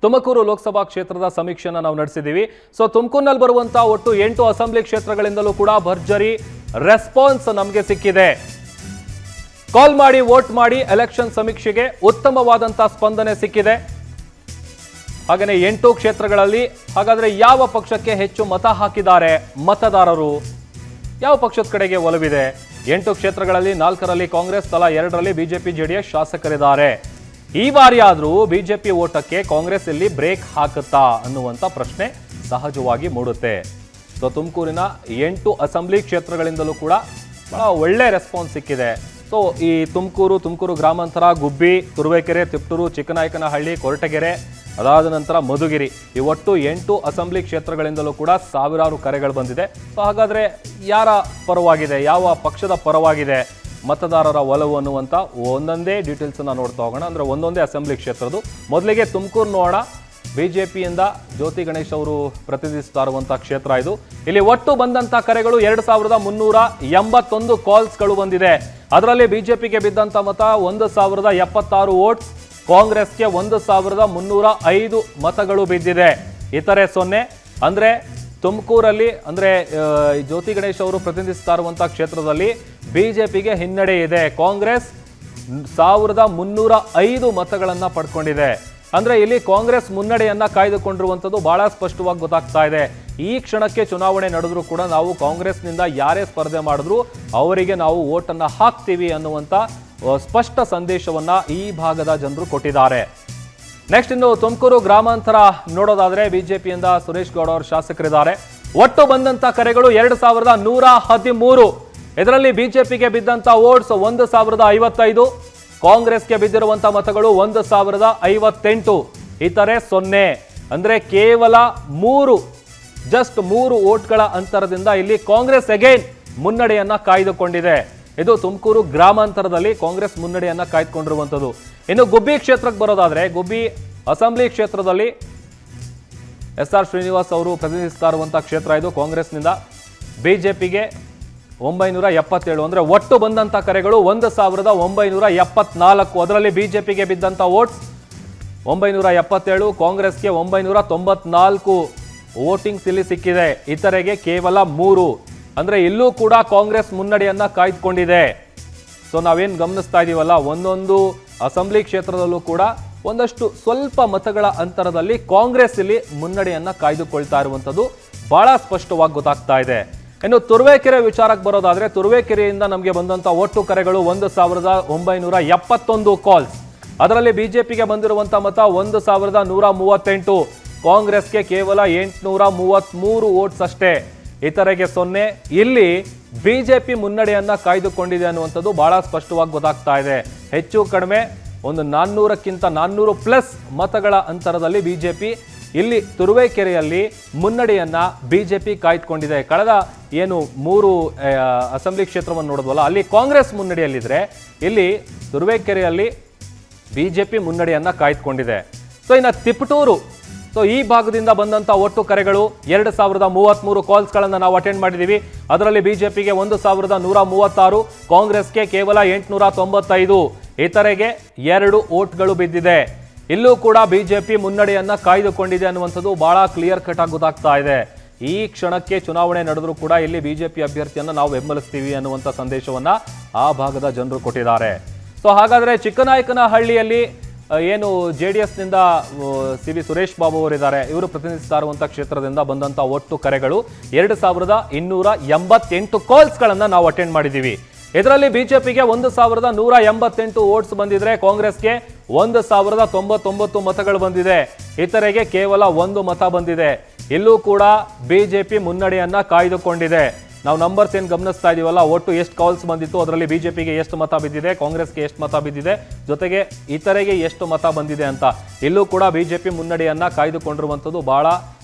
ತುಮಕೂರು ಲೋಕಸಭಾ ಕ್ಷೇತ್ರದ ಸಮೀಕ್ಷೆಯನ್ನು ನಾವು ನಡೆಸಿದ್ದೀವಿ. ಸೊ ತುಮಕೂರಿನಲ್ಲಿ ಬರುವಂತಹ ಒಟ್ಟು 8 ಅಸೆಂಬ್ಲಿ ಕ್ಷೇತ್ರಗಳಿಂದಲೂ ಕೂಡ ಭರ್ಜರಿ ರೆಸ್ಪಾನ್ಸ್ ನಮಗೆ ಸಿಕ್ಕಿದೆ. ಕಾಲ್ ಮಾಡಿ ವೋಟ್ ಮಾಡಿ ಎಲೆಕ್ಷನ್ ಸಮೀಕ್ಷೆಗೆ ಉತ್ತಮವಾದಂತಹ ಸ್ಪಂದನೆ ಸಿಕ್ಕಿದೆ. ಹಾಗೆಯೇ 8 ಕ್ಷೇತ್ರಗಳಲ್ಲಿ ಹಾಗಾದ್ರೆ ಯಾವ ಪಕ್ಷಕ್ಕೆ ಹೆಚ್ಚು ಮತ ಹಾಕಿದ್ದಾರೆ ಮತದಾರರು, ಯಾವ ಪಕ್ಷದ ಕಡೆಗೆ ಒಲವಿದೆ? 8 ಕ್ಷೇತ್ರಗಳಲ್ಲಿ 4ರಲ್ಲಿ ಕಾಂಗ್ರೆಸ್, ತಲಾ 2ರಲ್ಲಿ ಬಿಜೆಪಿ ಜೆಡಿಎಸ್ ಶಾಸಕರಿದ್ದಾರೆ. ಈ ಬಾರಿ ಆದ್ರೂ ಬಿಜೆಪಿ ಓಟಕ್ಕೆ ಕಾಂಗ್ರೆಸ್ ಇಲ್ಲಿ ಬ್ರೇಕ್ ಹಾಕುತ್ತಾ ಅನ್ನುವಂತ ಪ್ರಶ್ನೆ ಸಹಜವಾಗಿ ಮೂಡುತ್ತೆ. ಸೊ ತುಮಕೂರಿನ 8 ಅಸೆಂಬ್ಲಿ ಕ್ಷೇತ್ರಗಳಿಂದಲೂ ಕೂಡ ಬಹಳ ಒಳ್ಳೆ ರೆಸ್ಪಾನ್ಸ್ ಸಿಕ್ಕಿದೆ. ಸೊ ಈ ತುಮಕೂರು ಗ್ರಾಮಾಂತರ, ಗುಬ್ಬಿ, ತುರುವೇಕೆರೆ, ತಿಪ್ಟೂರು, ಚಿಕ್ಕನಾಯಕನಹಳ್ಳಿ, ಕೊರಟಗೆರೆ, ಅದಾದ ನಂತರ ಮಧುಗಿರಿ, ಈ ಒಟ್ಟು 8 ಅಸೆಂಬ್ಲಿ ಕ್ಷೇತ್ರಗಳಿಂದಲೂ ಕೂಡ ಸಾವಿರಾರು ಕರೆಗಳು ಬಂದಿದೆ. ಸೊ ಹಾಗಾದ್ರೆ ಯಾರ ಪರವಾಗಿದೆ, ಯಾವ ಪಕ್ಷದ ಪರವಾಗಿದೆ ಮತದಾರರ ಒಲವು ಅನ್ನುವಂಥ ಒಂದೊಂದೇ ಡೀಟೇಲ್ಸ್ ಅನ್ನ ನೋಡ್ತಾ ಹೋಗೋಣ. ಅಂದ್ರೆ ಒಂದೊಂದೇ ಅಸೆಂಬ್ಲಿ ಕ್ಷೇತ್ರದ್ದು. ಮೊದಲಿಗೆ ತುಮಕೂರು ನೋಡೋಣ. ಬಿಜೆಪಿಯಿಂದ ಜ್ಯೋತಿ ಗಣೇಶ್ ಅವರು ಪ್ರತಿನಿಧಿಸ್ತಾ ಇರುವಂತಹ ಕ್ಷೇತ್ರ ಇದು. ಇಲ್ಲಿ ಒಟ್ಟು ಬಂದಂತ ಕರೆಗಳು 2381 ಕಾಲ್ಸ್ಗಳು ಬಂದಿದೆ. ಅದರಲ್ಲಿ ಬಿಜೆಪಿಗೆ ಬಿದ್ದಂತ ಮತ 1076 ವೋಟ್ಸ್, ಕಾಂಗ್ರೆಸ್ಗೆ 1305 ಮತಗಳು ಬಿದ್ದಿದೆ. ಇತರೆ 0. ಅಂದ್ರೆ ತುಮಕೂರಲ್ಲಿ ಅಂದ್ರೆ ಜ್ಯೋತಿ ಗಣೇಶ್ ಅವರು ಪ್ರತಿನಿಧಿಸ್ತಾ ಇರುವಂತಹ ಕ್ಷೇತ್ರದಲ್ಲಿ ಬಿಜೆಪಿಗೆ ಹಿನ್ನಡೆ ಇದೆ. ಕಾಂಗ್ರೆಸ್ 1305 ಮತಗಳನ್ನ ಪಡ್ಕೊಂಡಿದೆ. ಅಂದ್ರೆ ಇಲ್ಲಿ ಕಾಂಗ್ರೆಸ್ ಮುನ್ನಡೆಯನ್ನ ಕಾಯ್ದುಕೊಂಡಿರುವಂಥದ್ದು ಬಹಳ ಸ್ಪಷ್ಟವಾಗಿ ಗೊತ್ತಾಗ್ತಾ ಇದೆ. ಈ ಕ್ಷಣಕ್ಕೆ ಚುನಾವಣೆ ನಡೆದ್ರು ಕೂಡ ನಾವು ಕಾಂಗ್ರೆಸ್ನಿಂದ ಯಾರೇ ಸ್ಪರ್ಧೆ ಮಾಡಿದ್ರು ಅವರಿಗೆ ನಾವು ವೋಟನ್ನ ಹಾಕ್ತೀವಿ ಅನ್ನುವಂಥ ಸ್ಪಷ್ಟ ಸಂದೇಶವನ್ನ ಈ ಭಾಗದ ಜನರು ಕೊಟ್ಟಿದ್ದಾರೆ. ನೆಕ್ಸ್ಟ್ ಇನ್ನು ತುಮಕೂರು ಗ್ರಾಮಾಂತರ ನೋಡೋದಾದ್ರೆ ಬಿಜೆಪಿಯಿಂದ ಸುರೇಶ್ ಗೌಡ ಅವರು ಶಾಸಕರಿದ್ದಾರೆ. ಒಟ್ಟು ಬಂದಂತ ಕರೆಗಳು 2113. ಇದರಲ್ಲಿ ಬಿಜೆಪಿಗೆ ಬಿದ್ದಂತ ವೋಟ್ಸ್ 1055, ಕಾಂಗ್ರೆಸ್ಗೆ ಬಿದ್ದಿರುವಂತಹ ಮತಗಳು 1058, ಇತರೆ 0. ಅಂದ್ರೆ ಕೇವಲ 3 ವೋಟ್ಗಳ ಅಂತರದಿಂದ ಇಲ್ಲಿ ಕಾಂಗ್ರೆಸ್ ಅಗೈನ್ ಮುನ್ನಡೆಯನ್ನ ಕಾಯ್ದುಕೊಂಡಿದೆ. ಇದು ತುಮಕೂರು ಗ್ರಾಮಾಂತರದಲ್ಲಿ ಕಾಂಗ್ರೆಸ್ ಮುನ್ನಡೆಯನ್ನ ಕಾಯ್ದುಕೊಂಡಿರುವಂಥದ್ದು. ಇನ್ನು ಗುಬ್ಬಿ ಕ್ಷೇತ್ರಕ್ಕೆ ಬರೋದಾದ್ರೆ ಗುಬ್ಬಿ ಅಸೆಂಬ್ಲಿ ಕ್ಷೇತ್ರದಲ್ಲಿ SR ಶ್ರೀನಿವಾಸ್ ಅವರು ಪ್ರತಿನಿಧಿಸ್ತಾ ಇರುವಂತಹ ಕ್ಷೇತ್ರ ಇದು. ಕಾಂಗ್ರೆಸ್ನಿಂದ ಬಿಜೆಪಿಗೆ 977. ಅಂದ್ರೆ ಒಟ್ಟು ಬಂದಂತ ಕರೆಗಳು 1974. ಅದರಲ್ಲಿ ಬಿಜೆಪಿಗೆ ಬಿದ್ದಂತ ವೋಟ್ಸ್ 977, ಕಾಂಗ್ರೆಸ್ಗೆ 994 ವೋಟಿಂಗ್ಸ್ ಇಲ್ಲಿ ಸಿಕ್ಕಿದೆ. ಇತರೆಗೆ ಕೇವಲ 3. ಅಂದ್ರೆ ಇಲ್ಲೂ ಕೂಡ ಕಾಂಗ್ರೆಸ್ ಮುನ್ನಡೆಯನ್ನ ಕಾಯ್ದುಕೊಂಡಿದೆ. ಸೊ ನಾವೇನ್ ಗಮನಿಸ್ತಾ ಇದೀವಲ್ಲ, ಒಂದೊಂದು ಅಸೆಂಬ್ಲಿ ಕ್ಷೇತ್ರದಲ್ಲೂ ಕೂಡ ಒಂದಷ್ಟು ಸ್ವಲ್ಪ ಮತಗಳ ಅಂತರದಲ್ಲಿ ಕಾಂಗ್ರೆಸ್ ಇಲ್ಲಿ ಮುನ್ನಡೆಯನ್ನ ಕಾಯ್ದುಕೊಳ್ತಾ ಇರುವಂತದ್ದು ಬಹಳ ಸ್ಪಷ್ಟವಾಗಿ ಗೊತ್ತಾಗ್ತಾ ಇದೆ. ಇನ್ನು ತುರುವೇಕೆರೆ ವಿಚಾರಕ್ಕೆ ಬರೋದಾದ್ರೆ ತುರುವೇಕೆರೆಯಿಂದ ನಮಗೆ ಬಂದಂತ ಒಟ್ಟು ಕರೆಗಳು 1971 ಕಾಲ್ಸ್. ಅದರಲ್ಲಿ ಬಿಜೆಪಿಗೆ ಬಂದಿರುವಂತಹ ಮತ 1138, ಕಾಂಗ್ರೆಸ್ಗೆ ಕೇವಲ 833 ವೋಟ್ಸ್ ಅಷ್ಟೇ, ಇತರೆಗೆ 0. ಇಲ್ಲಿ ಬಿಜೆಪಿ ಮುನ್ನಡೆಯನ್ನ ಕಾಯ್ದುಕೊಂಡಿದೆ ಅನ್ನುವಂಥದ್ದು ಬಹಳ ಸ್ಪಷ್ಟವಾಗಿ ಗೊತ್ತಾಗ್ತಾ ಇದೆ. ಹೆಚ್ಚು ಕಡಿಮೆ ಒಂದು 400ಕ್ಕಿಂತ 400+ ಮತಗಳ ಅಂತರದಲ್ಲಿ ಬಿಜೆಪಿ ಇಲ್ಲಿ ತುರುವೇಕೆರೆಯಲ್ಲಿ ಮುನ್ನಡೆಯನ್ನ ಬಿಜೆಪಿ ಕಾಯ್ದುಕೊಂಡಿದೆ. ಕಳೆದ 3 ಅಸೆಂಬ್ಲಿ ಕ್ಷೇತ್ರವನ್ನು ನೋಡಿದ್ವಲ್ಲ, ಅಲ್ಲಿ ಕಾಂಗ್ರೆಸ್ ಮುನ್ನಡೆಯಲ್ಲಿದ್ರೆ ಇಲ್ಲಿ ತುರುವೇಕೆರೆಯಲ್ಲಿ ಬಿಜೆಪಿ ಮುನ್ನಡೆಯನ್ನ ಕಾಯ್ದುಕೊಂಡಿದೆ. ಸೊ ಇನ್ನು ತಿಪಟೂರು, ಸೊ ಈ ಭಾಗದಿಂದ ಬಂದಂತ ಒಟ್ಟು ಕರೆಗಳು 2033 ಕಾಲ್ಸ್ಗಳನ್ನು ನಾವು ಅಟೆಂಡ್ ಮಾಡಿದ್ದೀವಿ. ಅದರಲ್ಲಿ ಬಿಜೆಪಿಗೆ 1136, ಕಾಂಗ್ರೆಸ್ಗೆ ಕೇವಲ 895, ಇತರೆಗೆ 2 ವೋಟ್ಗಳು ಬಿದ್ದಿದೆ. ಇಲ್ಲೂ ಕೂಡ ಬಿಜೆಪಿ ಮುನ್ನಡೆಯನ್ನ ಕಾಯ್ದುಕೊಂಡಿದೆ ಅನ್ನುವಂಥದ್ದು ಬಹಳ ಕ್ಲಿಯರ್ ಕಟ್ ಆಗಿ ಗೊತ್ತಾಗ್ತಾ ಇದೆ. ಈ ಕ್ಷಣಕ್ಕೆ ಚುನಾವಣೆ ನಡೆದರೂ ಕೂಡ ಇಲ್ಲಿ ಬಿಜೆಪಿ ಅಭ್ಯರ್ಥಿಯನ್ನ ನಾವು ಬೆಂಬಲಿಸ್ತೀವಿ ಅನ್ನುವಂಥ ಸಂದೇಶವನ್ನ ಆ ಭಾಗದ ಜನರು ಕೊಟ್ಟಿದ್ದಾರೆ. ಸೊ ಹಾಗಾದ್ರೆ ಚಿಕ್ಕನಾಯಕನಹಳ್ಳಿಯಲ್ಲಿ ಏನು JDSನಿಂದ CV ಸುರೇಶ್ ಬಾಬು ಅವರಿದ್ದಾರೆ, ಇವರು ಪ್ರತಿನಿಧಿಸ್ತಾ ಇರುವಂಥ ಕ್ಷೇತ್ರದಿಂದ ಬಂದಂಥ ಒಟ್ಟು ಕರೆಗಳು 2288 ಕಾಲ್ಸ್ಗಳನ್ನು ನಾವು ಅಟೆಂಡ್ ಮಾಡಿದ್ದೀವಿ. ಇದರಲ್ಲಿ ಬಿಜೆಪಿಗೆ 1188 ವೋಟ್ಸ್ ಬಂದಿದ್ರೆ, ಕಾಂಗ್ರೆಸ್ಗೆ 1099 ಮತಗಳು ಬಂದಿದೆ, ಇತರೆಗೆ ಕೇವಲ 1 ಮತ ಬಂದಿದೆ. ಇಲ್ಲೂ ಕೂಡ ಬಿಜೆಪಿ ಮುನ್ನಡೆಯನ್ನ ಕಾಯ್ದುಕೊಂಡಿದೆ. ನಾವು ನಂಬರ್ಸ್ ಏನು ಗಮನಿಸ್ತಾ ಇದೀವಲ್ಲ, ಒಟ್ಟು ಎಷ್ಟು ಕಾಲ್ಸ್ ಬಂದಿತ್ತು, ಅದರಲ್ಲಿ ಬಿಜೆಪಿಗೆ ಎಷ್ಟು ಮತ ಬಿದ್ದಿದೆ, ಕಾಂಗ್ರೆಸ್ಗೆ ಎಷ್ಟು ಮತ ಬಿದ್ದಿದೆ, ಜೊತೆಗೆ ಇತರೆಗೆ ಎಷ್ಟು ಮತ ಬಂದಿದೆ ಅಂತ ಇಲ್ಲೂ ಕೂಡ ಬಿಜೆಪಿ ಮುನ್ನಡೆಯನ್ನ ಕಾಯ್ದುಕೊಂಡಿರುವಂಥದ್ದು ಬಹಳ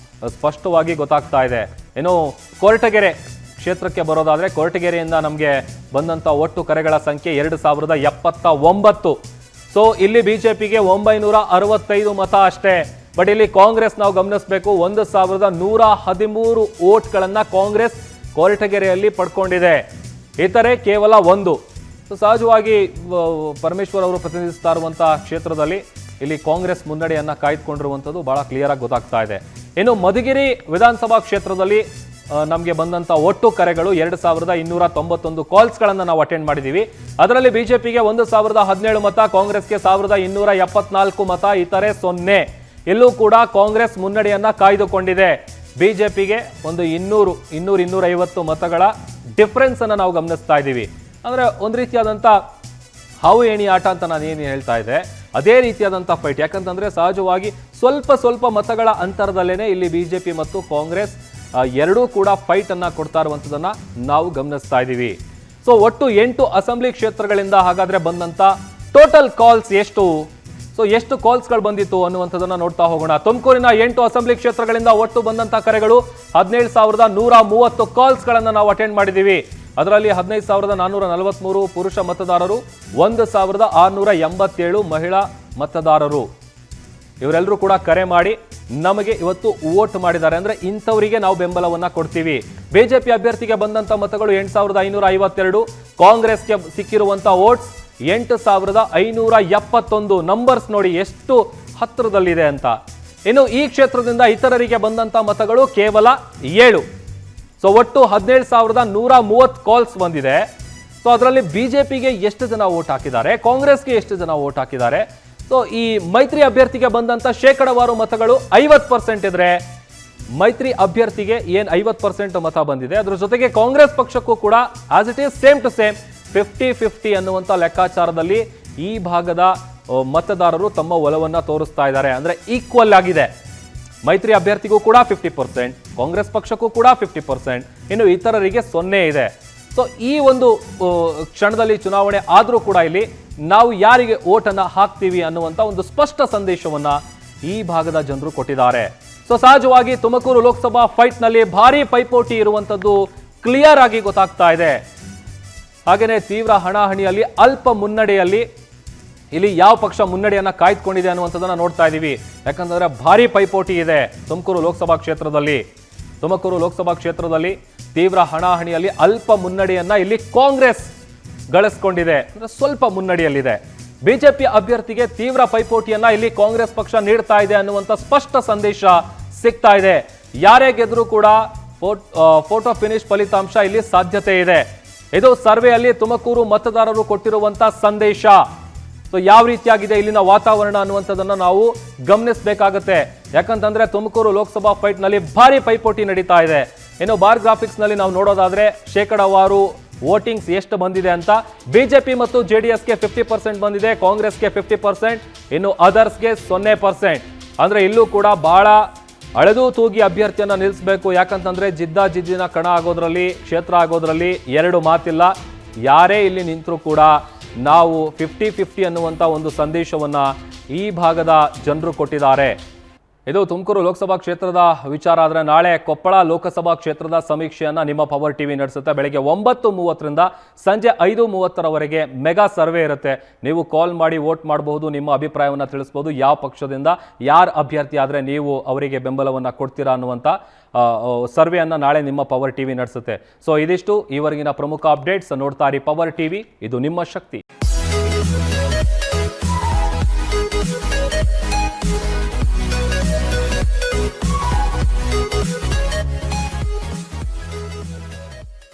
ಸ್ಪಷ್ಟವಾಗಿ ಗೊತ್ತಾಗ್ತಾ ಇದೆ. ಇನ್ನು ಕೊರಟಗೆರೆ ಕ್ಷೇತ್ರಕ್ಕೆ ಬರೋದಾದ್ರೆ ಕೊರಟಗೆರೆಯಿಂದ ನಮಗೆ ಬಂದಂತ ಒಟ್ಟು ಕರೆಗಳ ಸಂಖ್ಯೆ 2079. ಸೊ ಇಲ್ಲಿ ಬಿಜೆಪಿಗೆ 965 ಮತ ಅಷ್ಟೇ. ಬಟ್ ಇಲ್ಲಿ ಕಾಂಗ್ರೆಸ್ ನಾವು ಗಮನಿಸಬೇಕು, 1113 ವೋಟ್ಗಳನ್ನ ಕಾಂಗ್ರೆಸ್ ಕೊರಟಗೆರೆಯಲ್ಲಿ ಪಡ್ಕೊಂಡಿದೆ, ಇತರೆ ಕೇವಲ 1. ಸೊ ಸಹಜವಾಗಿ ಪರಮೇಶ್ವರ್ ಅವರು ಪ್ರತಿನಿಧಿಸ್ತಾ ಇರುವಂತಹ ಕ್ಷೇತ್ರದಲ್ಲಿ ಇಲ್ಲಿ ಕಾಂಗ್ರೆಸ್ ಮುನ್ನಡೆಯನ್ನ ಕಾಯ್ದುಕೊಂಡಿರುವಂಥದ್ದು ಬಹಳ ಕ್ಲಿಯರ್ ಆಗಿ ಗೊತ್ತಾಗ್ತಾ ಇದೆ. ಇನ್ನು ಮಧುಗಿರಿ ವಿಧಾನಸಭಾ ಕ್ಷೇತ್ರದಲ್ಲಿ ನಮಗೆ ಬಂದಂತ ಒಟ್ಟು ಕರೆಗಳು 2291 ಕಾಲ್ಸ್ಗಳನ್ನು ನಾವು ಅಟೆಂಡ್ ಮಾಡಿದ್ದೀವಿ. ಅದರಲ್ಲಿ ಬಿಜೆಪಿಗೆ 1017 ಮತ, ಕಾಂಗ್ರೆಸ್ಗೆ 1274 ಮತ, ಇತರೆ 0. ಇಲ್ಲೂ ಕೂಡ ಕಾಂಗ್ರೆಸ್ ಮುನ್ನಡೆಯನ್ನ ಕಾಯ್ದುಕೊಂಡಿದೆ. ಬಿಜೆಪಿಗೆ ಒಂದು 200-250 ಮತಗಳ ಡಿಫರೆನ್ಸ್ ಅನ್ನ ನಾವು ಗಮನಿಸ್ತಾ ಇದ್ದೀವಿ. ಅಂದ್ರೆ ಒಂದು ರೀತಿಯಾದಂಥ ಹಾವು ಏಣಿ ಆಟ ಅಂತ ನಾನು ಏನು ಹೇಳ್ತಾ ಇದ್ದೆ, ಅದೇ ರೀತಿಯಾದಂಥ ಫೈಟ್. ಯಾಕಂತಂದ್ರೆ ಸಹಜವಾಗಿ ಸ್ವಲ್ಪ ಮತಗಳ ಅಂತರದಲ್ಲೇನೆ ಇಲ್ಲಿ ಬಿಜೆಪಿ ಮತ್ತು ಕಾಂಗ್ರೆಸ್ ಎರಡೂ ಕೂಡ ಫೈಟ್ ಅನ್ನ ಕೊಡ್ತಾ ಇರುವಂಥದ್ದನ್ನ ನಾವು ಗಮನಿಸ್ತಾ ಇದ್ದೀವಿ. ಸೊ ಒಟ್ಟು 8 ಅಸೆಂಬ್ಲಿ ಕ್ಷೇತ್ರಗಳಿಂದ ಹಾಗಾದ್ರೆ ಬಂದಂತ ಟೋಟಲ್ ಕಾಲ್ಸ್ ಎಷ್ಟು? ಸೊ ಎಷ್ಟು ಕಾಲ್ಸ್ಗಳು ಬಂದಿತ್ತು ಅನ್ನುವಂಥದ್ದನ್ನ ನೋಡ್ತಾ ಹೋಗೋಣ. ತುಮಕೂರಿನ 8 ಅಸೆಂಬ್ಲಿ ಕ್ಷೇತ್ರಗಳಿಂದ ಒಟ್ಟು ಬಂದಂತ ಕರೆಗಳು 17,130 ಕಾಲ್ಸ್ಗಳನ್ನ ನಾವು ಅಟೆಂಡ್ ಮಾಡಿದ್ದೀವಿ. ಅದರಲ್ಲಿ 15,443 ಪುರುಷ ಮತದಾರರು, 1,687 ಮಹಿಳಾ ಮತದಾರರು. ಇವರೆಲ್ಲರೂ ಕೂಡ ಕರೆ ಮಾಡಿ ನಮಗೆ ಇವತ್ತು ವೋಟ್ ಮಾಡಿದ್ದಾರೆ. ಅಂದ್ರೆ ಇಂಥವರಿಗೆ ನಾವು ಬೆಂಬಲವನ್ನ ಕೊಡ್ತೀವಿ. ಬಿಜೆಪಿ ಅಭ್ಯರ್ಥಿಗೆ ಬಂದಂತ ಮತಗಳು 8,552, ಕಾಂಗ್ರೆಸ್ಗೆ ಸಿಕ್ಕಿರುವಂತ ವೋಟ್ಸ್ 8,571. ನಂಬರ್ಸ್ ನೋಡಿ ಎಷ್ಟು ಹತ್ತಿರದಲ್ಲಿದೆ ಅಂತ. ಇನ್ನು ಈ ಕ್ಷೇತ್ರದಿಂದ ಇತರರಿಗೆ ಬಂದಂತ ಮತಗಳು ಕೇವಲ 7. ಸೊ ಒಟ್ಟು 17,130 ಕಾಲ್ಸ್ ಬಂದಿದೆ. ಸೊ ಅದರಲ್ಲಿ ಬಿಜೆಪಿಗೆ ಎಷ್ಟು ಜನ ವೋಟ್ ಹಾಕಿದ್ದಾರೆ, ಕಾಂಗ್ರೆಸ್ಗೆ ಎಷ್ಟು ಜನ ವೋಟ್ ಹಾಕಿದ್ದಾರೆ. ಸೊ ಈ ಮೈತ್ರಿ ಅಭ್ಯರ್ಥಿಗೆ ಬಂದಂತ ಶೇಕಡವಾರು ಮತಗಳು 50% ಇದ್ರೆ, ಮೈತ್ರಿ ಅಭ್ಯರ್ಥಿಗೆ ಏನ್ 50% ಮತ ಬಂದಿದೆ, ಅದ್ರ ಜೊತೆಗೆ ಕಾಂಗ್ರೆಸ್ ಪಕ್ಷಕ್ಕೂ ಕೂಡ as it is same to same 50-50 ಅನ್ನುವಂತ ಲೆಕ್ಕಾಚಾರದಲ್ಲಿ ಈ ಭಾಗದ ಮತದಾರರು ತಮ್ಮ ಒಲವನ್ನ ತೋರಿಸ್ತಾ ಇದ್ದಾರೆ. ಅಂದ್ರೆ ಈಕ್ವಲ್ ಆಗಿದೆ. ಮೈತ್ರಿ ಅಭ್ಯರ್ಥಿಗೂ ಕೂಡ 50%, ಕಾಂಗ್ರೆಸ್ ಪಕ್ಷಕ್ಕೂ ಕೂಡ 50%, ಇನ್ನು ಇತರರಿಗೆ 0 ಇದೆ. ಸೊ ಈ ಒಂದು ಕ್ಷಣದಲ್ಲಿ ಚುನಾವಣೆ ಆದ್ರೂ ಕೂಡ ಇಲ್ಲಿ ನಾವು ಯಾರಿಗೆ ಓಟನ್ನ ಹಾಕ್ತೀವಿ ಅನ್ನುವಂತ ಒಂದು ಸ್ಪಷ್ಟ ಸಂದೇಶವನ್ನ ಈ ಭಾಗದ ಜನರು ಕೊಟ್ಟಿದ್ದಾರೆ. ಸೊ ಸಹಜವಾಗಿ ತುಮಕೂರು ಲೋಕಸಭಾ ಫೈಟ್ ನಲ್ಲಿ ಭಾರಿ ಪೈಪೋಟಿ ಇರುವಂತದ್ದು ಕ್ಲಿಯರ್ ಆಗಿ ಗೊತ್ತಾಗ್ತಾ ಇದೆ. ಹಾಗೇನೆ ತೀವ್ರ ಹಣಾಹಣಿಯಲ್ಲಿ ಅಲ್ಪ ಮುನ್ನಡೆಯಲ್ಲಿ ಇಲ್ಲಿ ಯಾವ ಪಕ್ಷ ಮುನ್ನಡೆಯನ್ನ ಕಾಯ್ದುಕೊಂಡಿದೆ ಅನ್ನುವಂಥದ್ದನ್ನ ನೋಡ್ತಾ ಇದ್ದೀವಿ. ಯಾಕಂತಂದ್ರೆ ಭಾರಿ ಪೈಪೋಟಿ ಇದೆ ತುಮಕೂರು ಲೋಕಸಭಾ ಕ್ಷೇತ್ರದಲ್ಲಿ ತೀವ್ರ ಹಣಾಹಣಿಯಲ್ಲಿ ಅಲ್ಪ ಮುನ್ನಡೆಯನ್ನ ಇಲ್ಲಿ ಕಾಂಗ್ರೆಸ್ ಗಳಿಸ್ಕೊಂಡಿದೆ. ಅಂದ್ರೆ ಸ್ವಲ್ಪ ಮುನ್ನಡೆಯಲ್ಲಿದೆ. ಬಿಜೆಪಿ ಅಭ್ಯರ್ಥಿಗೆ ತೀವ್ರ ಪೈಪೋಟಿಯನ್ನ ಇಲ್ಲಿ ಕಾಂಗ್ರೆಸ್ ಪಕ್ಷ ನೀಡ್ತಾ ಇದೆ ಅನ್ನುವಂಥ ಸ್ಪಷ್ಟ ಸಂದೇಶ ಸಿಗ್ತಾ ಇದೆ. ಯಾರೇ ಗೆದ್ರೂ ಕೂಡ ಫೋಟೋ ಫಿನಿಶ್ ಫಲಿತಾಂಶ ಇಲ್ಲಿ ಸಾಧ್ಯತೆ ಇದೆ. ಇದು ಸರ್ವೆಯಲ್ಲಿ ತುಮಕೂರು ಮತದಾರರು ಕೊಟ್ಟಿರುವಂತ ಸಂದೇಶ. ಸೊ ಯಾವ ರೀತಿಯಾಗಿದೆ ಇಲ್ಲಿನ ವಾತಾವರಣ ಅನ್ನುವಂಥದ್ದನ್ನ ನಾವು ಗಮನಿಸಬೇಕಾಗತ್ತೆ. ಯಾಕಂತಂದ್ರೆ ತುಮಕೂರು ಲೋಕಸಭಾ ಫೈಟ್ ನಲ್ಲಿ ಭಾರಿ ಪೈಪೋಟಿ ನಡೀತಾ ಇದೆ. ಇನ್ನು ಬಾರ್ ಗ್ರಾಫಿಕ್ಸ್ ನಲ್ಲಿ ನಾವು ನೋಡೋದಾದ್ರೆ ಶೇಕಡವಾರು ವೋಟಿಂಗ್ಸ್ ಎಷ್ಟು ಬಂದಿದೆ ಅಂತ, ಬಿಜೆಪಿ ಮತ್ತು ಜೆಡಿಎಸ್ಗೆ 50% ಬಂದಿದೆ, ಕಾಂಗ್ರೆಸ್ಗೆ 50%, ಇನ್ನು ಅದರ್ಸ್ಗೆ 0%. ಅಂದ್ರೆ ಇಲ್ಲೂ ಕೂಡ ಬಹಳ ಅಳೆದು ತೂಗಿ ಅಭ್ಯರ್ಥಿಯನ್ನ ನಿಲ್ಲಿಸಬೇಕು. ಯಾಕಂತಂದ್ರೆ ಜಿದ್ದಿನ ಕಣ ಆಗೋದ್ರಲ್ಲಿ, ಕ್ಷೇತ್ರ ಆಗೋದ್ರಲ್ಲಿ ಎರಡು ಮಾತಿಲ್ಲ. ಯಾರೇ ಇಲ್ಲಿ ನಿಂತರೂ ಕೂಡ ನಾವು 50-50 ಅನ್ನುವಂಥ ಒಂದು ಸಂದೇಶವನ್ನ ಈ ಭಾಗದ ಜನರು ಕೊಟ್ಟಿದ್ದಾರೆ. ಇದು ತುಮಕೂರು ಲೋಕಸಭಾ ಕ್ಷೇತ್ರದ ವಿಚಾರ. ಆದರೆ ನಾಳೆ ಕೊಪ್ಪಳ ಲೋಕಸಭಾ ಕ್ಷೇತ್ರದ ಸಮೀಕ್ಷೆಯನ್ನ ನಿಮ್ಮ ಪವರ್ ಟಿವಿ ನಡೆಸುತ್ತೆ. ಬೆಳಗ್ಗೆ 9:30ರಿಂದ ಸಂಜೆ 5:30ರವರೆಗೆ ಮೆಗಾ ಸರ್ವೆ ಇರುತ್ತೆ. ನೀವು ಕಾಲ್ ಮಾಡಿ ವೋಟ್ ಮಾಡಬಹುದು, ನಿಮ್ಮ ಅಭಿಪ್ರಾಯವನ್ನು ತಿಳಿಸಬಹುದು. ಯಾವ ಪಕ್ಷದಿಂದ ಯಾರು ಅಭ್ಯರ್ಥಿ ಆದರೆ ನೀವು ಅವರಿಗೆ ಬೆಂಬಲವನ್ನು ಕೊಡ್ತೀರಾ ಅನ್ನುವಂಥ ಸರ್ವೆಯನ್ನು ನಾಳೆ ನಿಮ್ಮ ಪವರ್ ಟಿವಿ ನಡೆಸುತ್ತೆ. ಸೊ ಇದಿಷ್ಟು ಈವರೆಗಿನ ಪ್ರಮುಖ ಅಪ್ಡೇಟ್ಸ್. ನೋಡ್ತಾ ಇರಿ ಪವರ್ ಟಿವಿ, ಇದು ನಿಮ್ಮ ಶಕ್ತಿ.